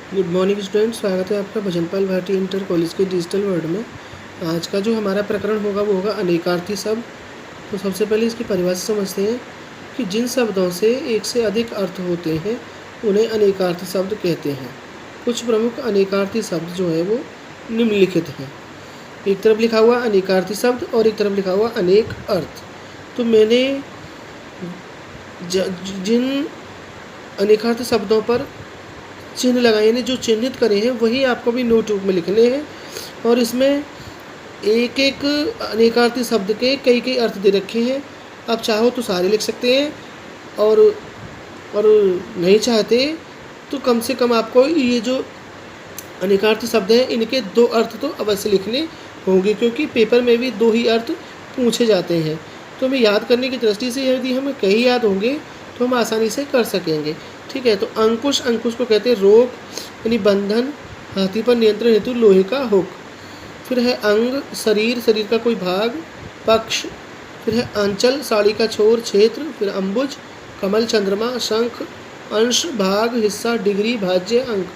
Good morning students, स्वागत है आपका भजनपाल भाटी इंटर कॉलेज के डिजिटल वर्ल्ड में। आज का जो हमारा प्रकरण होगा वो होगा अनेकार्थी शब्द। तो सबसे पहले इसकी परिभाषा समझते हैं कि जिन शब्दों से एक से अधिक अर्थ होते हैं उन्हें अनेकार्थी शब्द कहते हैं। कुछ प्रमुख अनेकार्थी शब्द जो है वो निम्नलिखित हैं। एक तरफ लिखा हुआ अनेकार्थी शब्द और एक तरफ लिखा हुआ अनेक अर्थ। तो मैंने जिन अनेकार्थी शब्दों पर चिन्ह लगाए हैं, जो चिन्हित करे हैं वही आपको भी नोटबुक में लिखने हैं। और इसमें एक एक अनेकार्थी शब्द के कई कई अर्थ दे रखे हैं। आप चाहो तो सारे लिख सकते हैं और नहीं चाहते तो कम से कम आपको ये जो अनेकार्थी शब्द हैं इनके दो अर्थ तो अवश्य लिखने होंगे, क्योंकि पेपर में भी दो ही अर्थ पूछे जाते हैं। तो हमें याद करने की दृष्टि से यदि हमें कई याद होंगे तो हम आसानी से कर सकेंगे। ठीक है, तो अंकुश, अंकुश को कहते हैं रोक यानी बंधन, हाथी पर नियंत्रण हेतु लोहे का हुक। फिर है अंग, शरीर, शरीर का कोई भाग, पक्ष। फिर है अंचल, साड़ी का छोर, क्षेत्र। फिर अम्बुज, कमल, चंद्रमा, शंख, अंश, भाग, हिस्सा, डिग्री, भाज्य, अंक।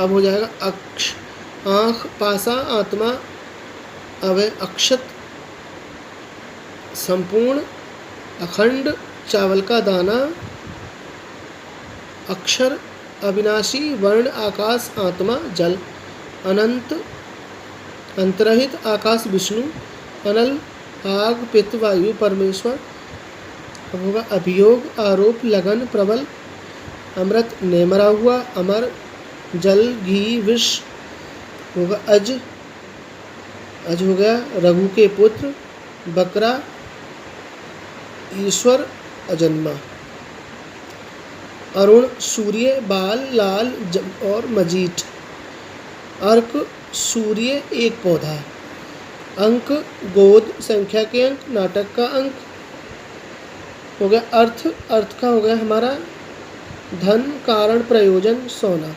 अब हो जाएगा अक्ष, आँख, पासा, आत्मा, अवय, अक्षत, संपूर्ण, अखंड, चावल का दाना, अक्षर, अविनाशी, वर्ण, आकाश, आत्मा, जल, अनंत, अंतरहित, आकाश, विष्णु, अनल, आग, पित्त, वायु, परमेश्वर। अब होगा अभियोग, आरोप, लगन, प्रबल, अमृत, नेमरा हुआ, अमर, जल, घी, विष। होगा अज, अज हो गया रघु के पुत्र, बकरा, ईश्वर, अजन्मा। अरुण, सूर्य, बाल, लाल और मजीठ। अर्क, सूर्य, एक पौधा। अंक, गोद, संख्या के अंक, नाटक का अंक। हो गया अर्थ, अर्थ का हो गया हमारा धन, कारण, प्रयोजन, सोना।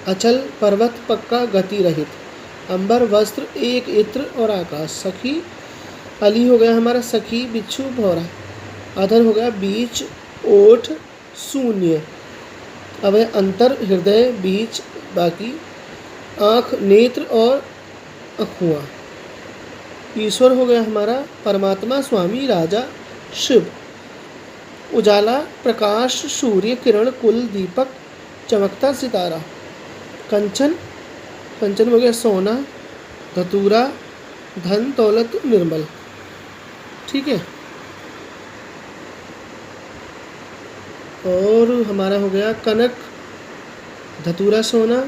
अचल, पर्वत, पक्का, गति रहित। अंबर, वस्त्र, एक, इत्र और आकाश। सखी, अली हो गया हमारा सखी, बिच्छू, भौरा। अधर हो गया बीच, ओठ, शून्य। अब है अंतर, हृदय, बीच, बाकी, आँख, नेत्र और अखुआ। ईश्वर हो गया हमारा परमात्मा, स्वामी, राजा, शिव। उजाला, प्रकाश, सूर्य, किरण, कुल, दीपक, चमकता सितारा। कंचन, कंचन हो गया सोना, धतूरा, धन, दौलत, निर्मल। ठीक है, और हमारा हो गया कनक, धतूरा, सोना।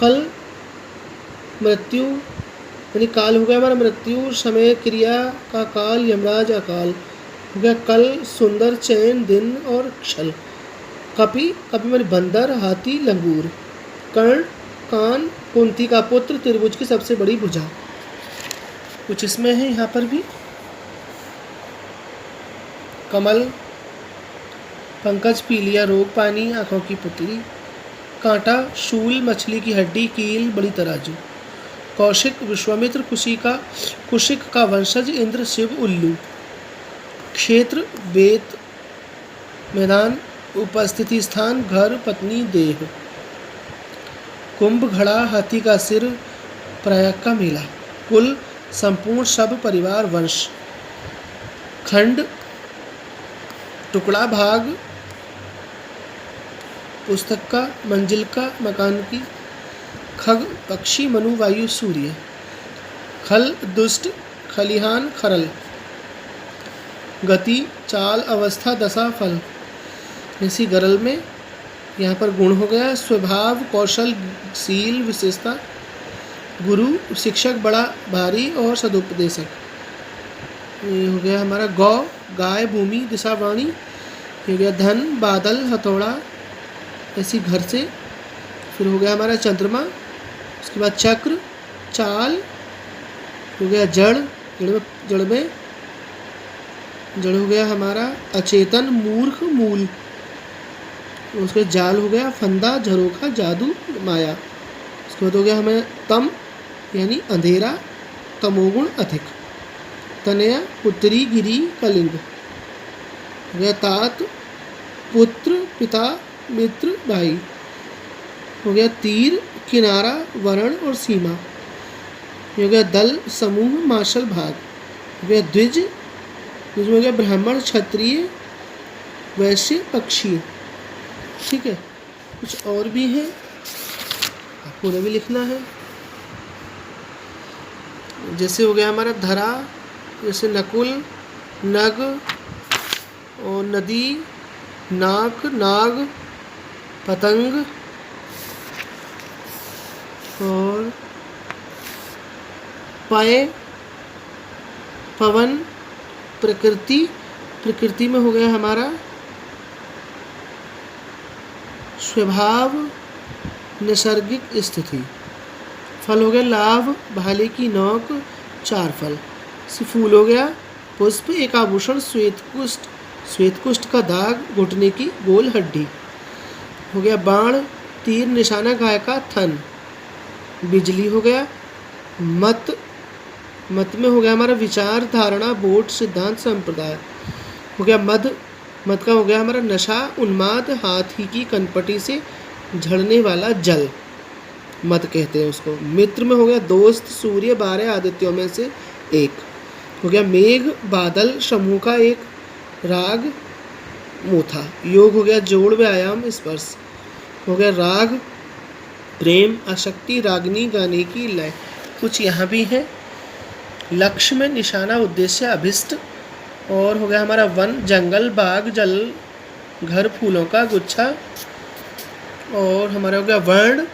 कल, मृत्यु यानी काल हो गया हमारा मृत्यु, समय, क्रिया का काल, यमराज, अकाल। हो गया कल, सुंदर, चैन, दिन और छल। कपि, कपि माने बंदर, हाथी, लंगूर। कर्ण, कान, कुंती का पुत्र, त्रिभुज की सबसे बड़ी भुजा। कुछ इसमें है यहाँ पर भी। कमल, पंकज, पीलिया, रोग, पानी, आँखों की पुतली। कांटा, शूल, मछली की हड्डी, कील, बड़ी तराजू। कौशिक, विश्वामित्र, कुशिक का वंशज, इंद्र, शिव, उल्लू। क्षेत्र, वेद, मैदान, उपस्थिति स्थान, घर, पत्नी, देह। कुंभ, घड़ा, हाथी का सिर, प्रयाग का मेला। कुल, संपूर्ण, सब, परिवार, वंश। खंड, टुकड़ा, भाग, पुस्तक का, मंजिल का, मकान की। खग, पक्षी, मनु, वायु, सूर्य। खल, दुष्ट, खलिहान, खरल। गति, चाल, अवस्था, दशा, फल। इसी गरल में यहाँ पर गुण हो गया स्वभाव, कौशल, शील, विशेषता। गुरु, शिक्षक, बड़ा, भारी और सदुपदेशक। ये हो गया हमारा गौ, गाय, भूमि, दिशावाणी। ये हो गया धन, बादल, हथौड़ा, ऐसी घर से। फिर हो गया हमारा चंद्रमा, उसके बाद चक्र, चाल। हो गया जड़, जड़ में जड़ हो गया हमारा अचेतन, मूर्ख, मूल। उसके जाल हो गया फंदा, झरोखा, जादू, माया। उसके बाद हो गया हमें तम यानी अंधेरा, तमोगुण, अधिक। तनया, पुत्री, गिरी, कलिंग। हो गया तात, पुत्र, पिता, मित्र, भाई। हो गया तीर, किनारा, वर्ण और सीमा। ये हो गया दल, समूह, मार्शल, भाग। हो गया द्विज, जिसमें हो गया ब्राह्मण, क्षत्रिय, वैश्य, पक्षी। ठीक है, कुछ और भी है, आपको उन्हें भी लिखना है। जैसे हो गया हमारा धरा, जैसे नकुल, नग और नदी, नाक, नाग, पतंग और पय, पवन, प्रकृति। प्रकृति में हो गया हमारा स्वभाव, नैसर्गिक स्थिति। फल हो गया लाभ, भाले की नोक, 4 फल। फूल हो गया पुष्प, एक आभूषण, श्वेतकुष्ठ, श्वेतकुष्ठ का दाग, घुटने की गोल हड्डी। हो गया बाण, तीर, निशाना, गाय का थन। बिजली हो गया मत, मत में हो गया हमारा विचार, धारणा, बोध, सिद्धांत, संप्रदाय। हो गया मद, मद का हो गया हमारा नशा, उन्माद, हाथी की कनपटी से झड़ने वाला जल, मद कहते हैं उसको। मित्र में हो गया दोस्त, सूर्य, 12 आदित्यों में से एक। हो गया मेघ, बादल, समूह का एक, राग, मोथा। योग हो गया जोड़, व्यायाम, स्पर्श। हो गया राग, प्रेम, आसक्ति, रागनी, गाने की लय। कुछ यहाँ भी है। लक्ष्य में निशाना, उद्देश्य, अभिष्ट। और हो गया हमारा वन, जंगल, बाग, जल, घर, फूलों का गुच्छा। और हमारा हो गया वर्ण,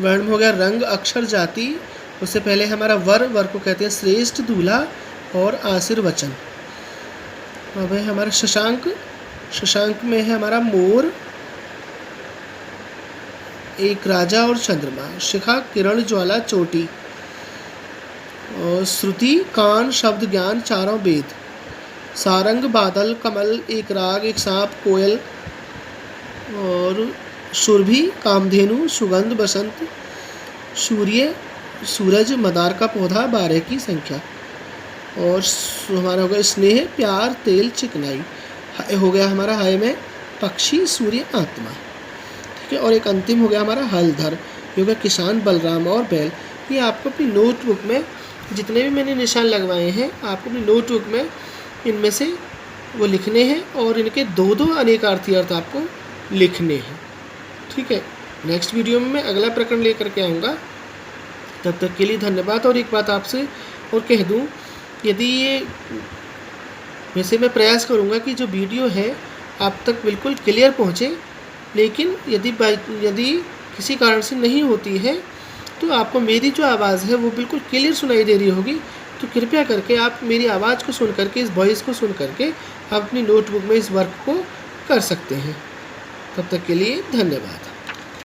वर्ण में हो गया रंग, अक्षर, जाति। उससे पहले हमारा वर, वर को कहते हैं श्रेष्ठ, दूल्हा और आशीर्वचन। अब है हमारा शशांक, शशांक में है हमारा मोर, एक राजा और चंद्रमा। शिखा, किरण, ज्वाला, चोटी। और श्रुति, कान, शब्द, ज्ञान, चारों वेद। सारंग, बादल, कमल, एक राग, एक सांप, कोयल। और सुरभि, कामधेनु, सुगंध, बसंत। सूर्य, सूरज, मदार का पौधा, 12 की संख्या। और हमारा हो गया स्नेह, प्यार, तेल, चिकनाई। हो गया हमारा हाय में पक्षी, सूर्य, आत्मा। ठीक है, और एक अंतिम हो गया हमारा हलधर, ये हो गया किसान, बलराम और बैल। ये आपको अपनी नोटबुक में जितने भी मैंने निशान लगवाए हैं, आपको अपनी नोटबुक में इनमें से वो लिखने हैं और इनके 2-2 अनेकार्थी अर्थ आपको लिखने हैं। ठीक है, नेक्स्ट वीडियो में मैं अगला प्रकरण लेकर के आऊँगा। तब तक के लिए धन्यवाद। और एक बात आपसे और कह दूँ, यदि ये वैसे मैं प्रयास करूँगा कि जो वीडियो है आप तक बिल्कुल क्लियर पहुँचे, लेकिन यदि किसी कारण से नहीं होती है तो आपको मेरी जो आवाज़ है वो बिल्कुल क्लियर सुनाई दे रही होगी, तो कृपया करके आप मेरी आवाज़ को सुन करके, इस वॉइस को सुन करके आप अपनी नोटबुक में इस वर्क को कर सकते हैं। तब तक के लिए धन्यवाद।